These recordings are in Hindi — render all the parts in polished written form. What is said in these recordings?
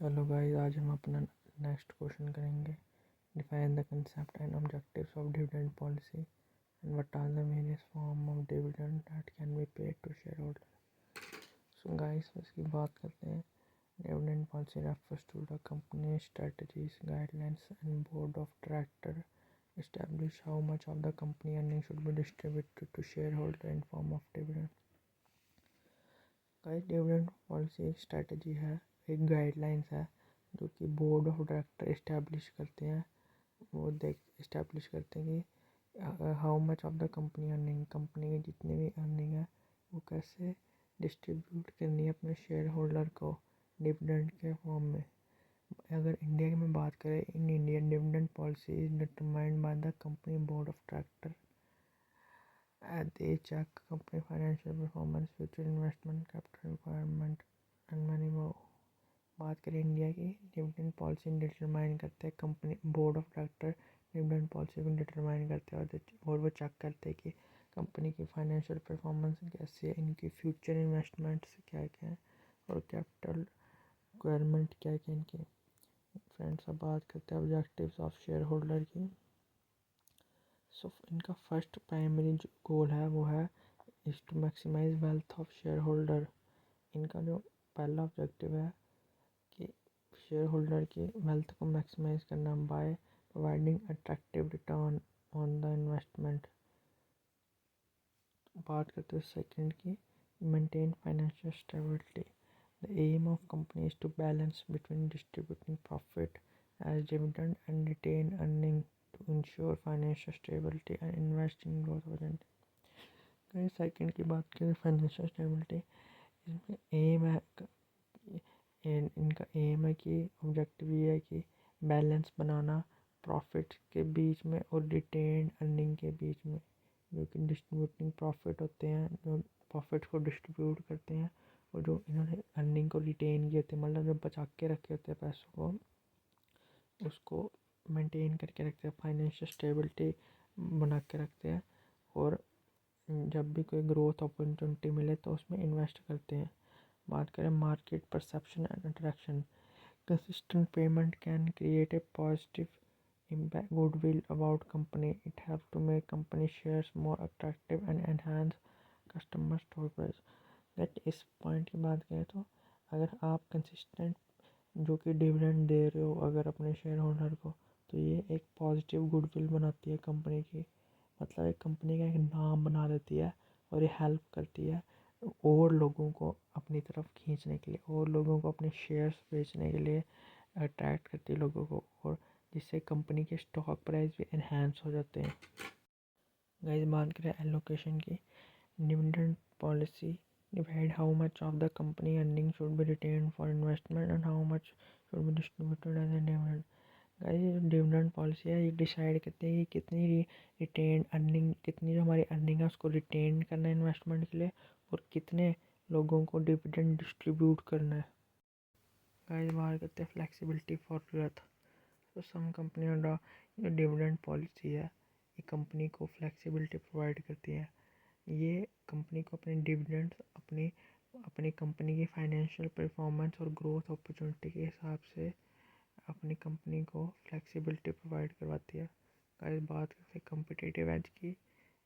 हेलो गाइस, आज हम अपना नेक्स्ट क्वेश्चन करेंगे। Define the concept and objectives of dividend policy and what are the various form of dividend that can be paid to share holder. So guys, इसकी बात करते हैं। Dividend policy refers to the company strategies, guidelines and board of director establish how much of the company earnings should be distributed to shareholder in form of dividend। Guys, dividend policy एक स्ट्रेटजी है, एक गाइडलाइंस है जो कि बोर्ड ऑफ डायरेक्टर इस्टेब्लिश करते हैं। वो इस्टेब्लिश करते हैं कि how much of the company earning, company की जितनी भी अर्निंग है वो कैसे डिस्ट्रीब्यूट करनी है अपने शेयर होल्डर को डिविडेंड के फॉर्म में। अगर इंडिया की मैं बात करें, in Indian dividend policy is determined by the company board of director. They check company financial performance, future investment, capital requirement and many more। बात करें इंडिया की, डिविडेंड पॉलिसी डिटरमाइन करते हैं company board of director. Dividend policy को डिटरमाइन करते हैं और वो चेक करते हैं कि कंपनी की फाइनेंशियल परफॉर्मेंस कैसी है, इनकी फ्यूचर इन्वेस्टमेंट्स क्या क्या हैं और कैपिटल रिक्वायरमेंट क्या क्या इनकी। फ्रेंड्स, अब बात करते हैं ऑब्जेक्टिव्स ऑफ शेयर होल्डर की। सो इनका फर्स्ट प्राइमरी जो गोल है वो है is to maximize wealth of share holder. इनका जो पहला ऑब्जेक्टिव है कि शेयर होल्डर की वेल्थ को मैक्सिमाइज करना by providing attractive return on the investment. बात करते हैं सेकंड की, maintain financial stability. The aim of company is to balance between distributing profit as dividend and retain earning to ensure financial stability and invest in growth opportunity. Second की बात करें फाइनेंशियल स्टेबिलिटी, इसमें एम है इनका एम है कि ऑब्जेक्टिव ये है कि बैलेंस बनाना प्रॉफिट के बीच में और रिटेन अर्निंग के बीच में। जो कि डिस्ट्रीब्यूटिंग प्रॉफिट होते हैं, जो प्रॉफिट को डिस्ट्रीब्यूट करते हैं, और जो इन्होंने अर्निंग को रिटेन किए होते हैं, मतलब जो बचा के रखे होते हैं पैसों को, उसको मेंटेन करके रखते हैं, फाइनेंशियल स्टेबिलिटी बना के रखते हैं। और जब भी कोई ग्रोथ अपॉर्चुनिटी मिले तो उसमें इन्वेस्ट करते हैं। बात करें market perception and attraction, consistent payment can create a positive impact goodwill about company. It helps to make company shares more attractive and enhance customer store price। That इस पॉइंट की बात करें तो अगर आप कंसिस्टेंट जो कि डिविडेंड दे रहे हो अगर अपने शेयर होल्डर को, तो ये एक पॉजिटिव गुडविल बनाती है कंपनी की। मतलब एक कंपनी का एक नाम बना देती है और ये हेल्प करती है और लोगों को अपनी तरफ खींचने के लिए, और लोगों को अपने शेयर्स बेचने के लिए अट्रैक्ट करती है लोगों को, और जिससे कंपनी के स्टॉक प्राइस भी एनहांस हो जाते हैं। गाइस, बात करें एलोकेशन की, dividend policy divide how much of the company earning should be retained for investment and how much should be distributed as a dividend. Guys, ये जो डिविडेंड पॉलिसी है ये डिसाइड करते हैं कि कितनी रिटेन अर्निंग, कितनी जो हमारी अर्निंग है उसको रिटेन करना है इन्वेस्टमेंट के लिए, और कितने लोगों को डिविडेंड डिस्ट्रीब्यूट करना है। गाइस, बात करते हैं फ्लेक्सिबिलिटी फॉर ग्रोथ। तो सम कंपनी जो डिविडेंड पॉलिसी है ये कंपनी को फ्लेक्सिबिलिटी प्रोवाइड करती है। ये कंपनी को अपने डिविडेंड अपनी अपनी कंपनी की फाइनेंशियल परफॉर्मेंस और ग्रोथ अपॉर्चुनिटी के हिसाब से अपनी कंपनी को फ्लेक्सिबिलिटी प्रोवाइड करवाती है। गाइस, बात करते हैं कम्पिटिटिव एज की,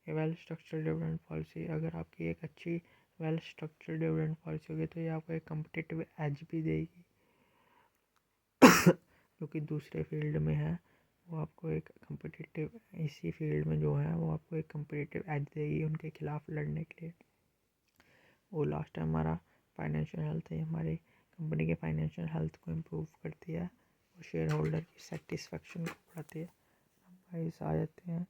वेल स्ट्रक्चर्ड डिविडेंड पॉलिसी। अगर आपकी एक अच्छी वेल स्ट्रक्चर्ड डिविडेंड पॉलिसी होगी तो ये आपको एक कम्पिटिटिव एज भी देगी जो कि दूसरे फील्ड में है, वो आपको एक कम्पिटिटिव, इसी फील्ड में जो है वो आपको एक कम्पिटिटिव एज देगी उनके खिलाफ लड़ने के लिए। वो लास्ट टाइम हमारा फाइनेंशियल हेल्थ है, हमारी कंपनी के फाइनेंशियल हेल्थ को इम्प्रूव करती है और शेयर होल्डर की सेटिस्फेक्शन को बढ़ाती है। गाइस, आ जाते हैं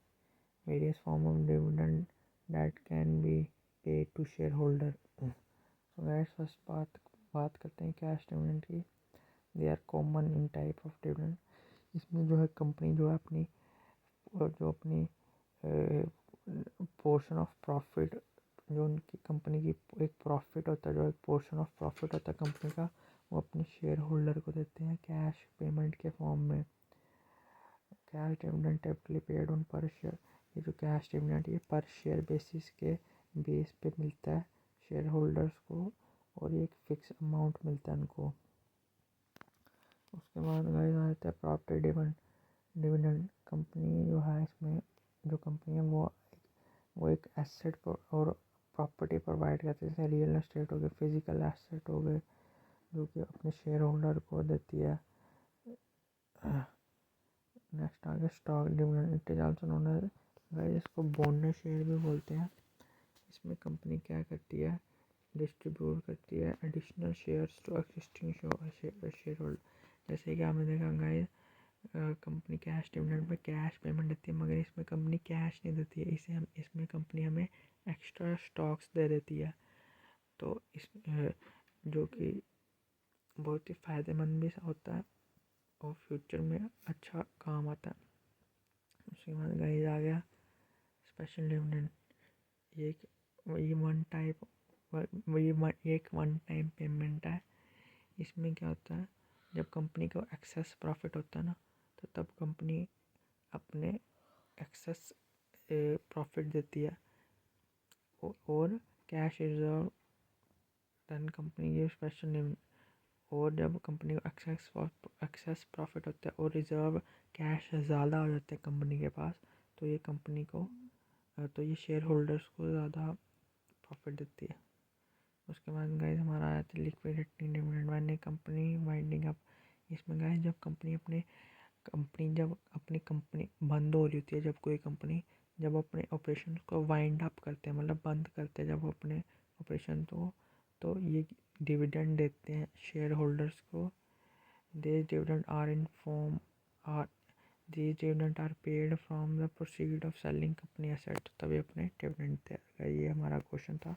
various form of dividend that can be paid to share holder. So guys, first बात करते हैं कैश डिविडेंड की। They are common in type of dividend. इसमें जो है कंपनी जो है अपनी पोर्शन ऑफ प्रॉफिट, जो उनकी कंपनी की एक प्रॉफिट होता है, जो एक पोर्शन ऑफ प्रॉफिट होता है कंपनी का, वो अपने शेयर होल्डर को देते हैं कैश पेमेंट के फॉर्म में। Cash dividend typically paid on पर शेयर। ये जो कैश डिविडेंड ये पर शेयर बेस पे मिलता है शेयर होल्डर्स को, और ये एक फिक्स अमाउंट मिलता है उनको। बाद गाइस आ जाता है प्रॉपर्टी डिविडेंड। कंपनी जो है इसमें जो कंपनी है वो एक एसेट और प्रॉपर्टी प्रोवाइड करती है, जैसे रियल एस्टेट हो गए, फिजिकल एसेट हो गए, जो कि अपने शेयर होल्डर को देती है। नेक्स्ट आ गया stock dividend. It is also known as guys, इसको बोनस शेयर भी बोलते हैं। इसमें कंपनी क्या करती है, डिस्ट्रीब्यूट करती है additional shares to existing share holder. जैसे कि आपने देखा गाइस, कंपनी कैश डिविडेंड में कैश पेमेंट देती है, मगर इसमें कंपनी कैश नहीं देती है, इसमें कंपनी हमें एक्स्ट्रा स्टॉक्स दे देती है। तो इस जो कि बहुत ही फ़ायदेमंद भी होता है और फ्यूचर में अच्छा काम आता है। उसके बाद गाइस आ गया स्पेशल डिविडेंड। ये एक वन टाइम पेमेंट है। इसमें क्या होता है, जब कंपनी को एक्सेस प्रॉफिट होता है ना, तो तब कंपनी अपने एक्सेस प्रॉफिट देती है और कैश रिजर्व देन कंपनी ये स्पेशल डिविडेंड। और जब कंपनी को एक्सेस प्रॉफिट होता है और रिजर्व कैश ज़्यादा हो जाता है कंपनी के पास, तो ये कंपनी को तो ये शेयर होल्डर्स को ज़्यादा प्रॉफिट देती है। उसके बाद गाइस हमारा आया था liquidity dividend when company winding up. इसमें गाइस जब अपनी कंपनी बंद हो रही होती है, जब कोई कंपनी जब अपने ऑपरेशन को वाइंड अप करते हैं, मतलब बंद करते हैं जब अपने ऑपरेशन, तो ये डिविडेंड देते हैं शेयर होल्डर्स को। These dividends are in form are these dividends are paid from the proceed of selling company assets, तभी अपने डिविडेंड देगा। ये हमारा क्वेश्चन था।